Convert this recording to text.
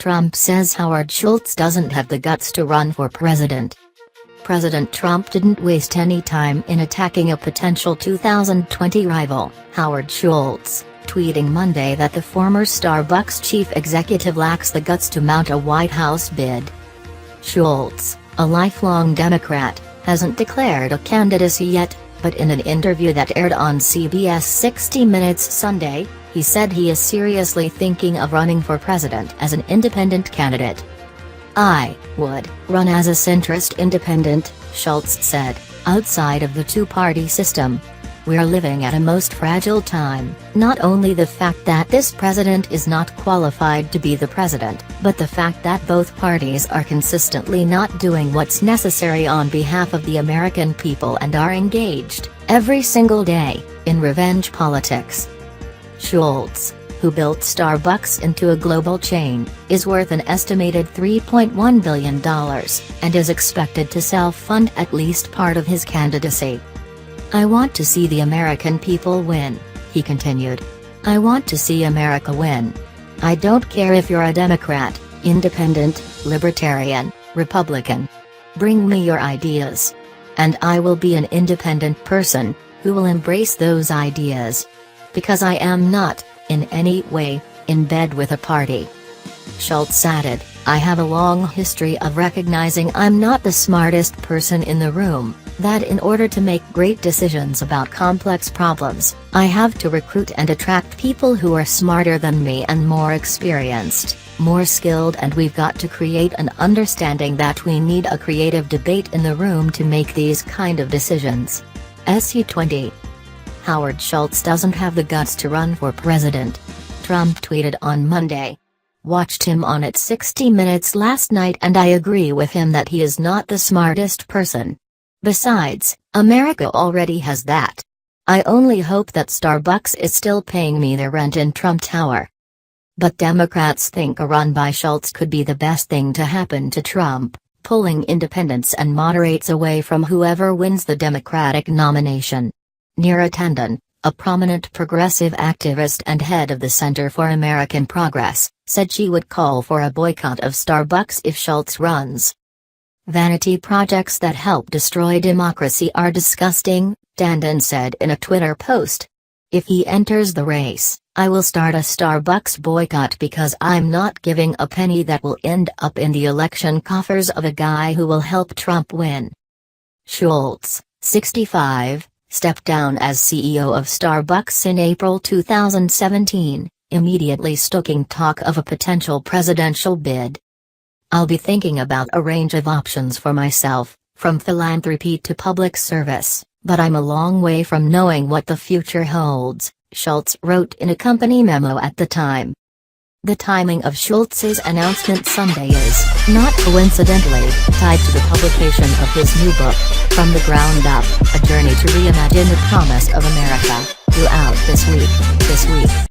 Trump says Howard Schultz doesn't have the guts to run for president. President Trump didn't waste any time in attacking a potential 2020 rival, Howard Schultz, tweeting Monday that the former Starbucks chief executive lacks the guts to mount a White House bid. Schultz, a lifelong Democrat, hasn't declared a candidacy yet, but in an interview that aired on CBS 60 Minutes Sunday, he said he is seriously thinking of running for president as an independent candidate. "I would run as a centrist independent," Schultz said, "outside of the two-party system. We're living at a most fragile time, not only the fact that this president is not qualified to be the president, but the fact that both parties are consistently not doing what's necessary on behalf of the American people and are engaged, every single day, in revenge politics." Schultz, who built Starbucks into a global chain, is worth an estimated $3.1 billion, and is expected to self-fund at least part of his candidacy. "I want to see the American people win," he continued. "I want to see America win. I don't care if you're a Democrat, independent, libertarian, Republican. Bring me your ideas. And I will be an independent person, who will embrace those ideas. Because I am not, in any way, in bed with a party." Schultz added, "I have a long history of recognizing I'm not the smartest person in the room, that in order to make great decisions about complex problems, I have to recruit and attract people who are smarter than me and more experienced, more skilled, and we've got to create an understanding that we need a creative debate in the room to make these kind of decisions." SC20. Howard Schultz doesn't have the guts to run for president. Trump tweeted on Monday. "Watched him on It 60 Minutes last night and I agree with him that he is not the smartest person. Besides, America already has that. I only hope that Starbucks is still paying me their rent in Trump Tower." But Democrats think a run by Schultz could be the best thing to happen to Trump, pulling independents and moderates away from whoever wins the Democratic nomination. Neera Tanden, a prominent progressive activist and head of the Center for American Progress, said she would call for a boycott of Starbucks if Schultz runs. "Vanity projects that help destroy democracy are disgusting," Tanden said in a Twitter post. "If he enters the race, I will start a Starbucks boycott because I'm not giving a penny that will end up in the election coffers of a guy who will help Trump win." Schultz, 65, stepped down as CEO of Starbucks in April 2017, immediately stoking talk of a potential presidential bid. "I'll be thinking about a range of options for myself, from philanthropy to public service, but I'm a long way from knowing what the future holds," Schultz wrote in a company memo at the time. The timing of Schultz's announcement Sunday is, not coincidentally, tied to the publication of his new book, From the Ground Up, A Journey to Reimagine the Promise of America, due out this week.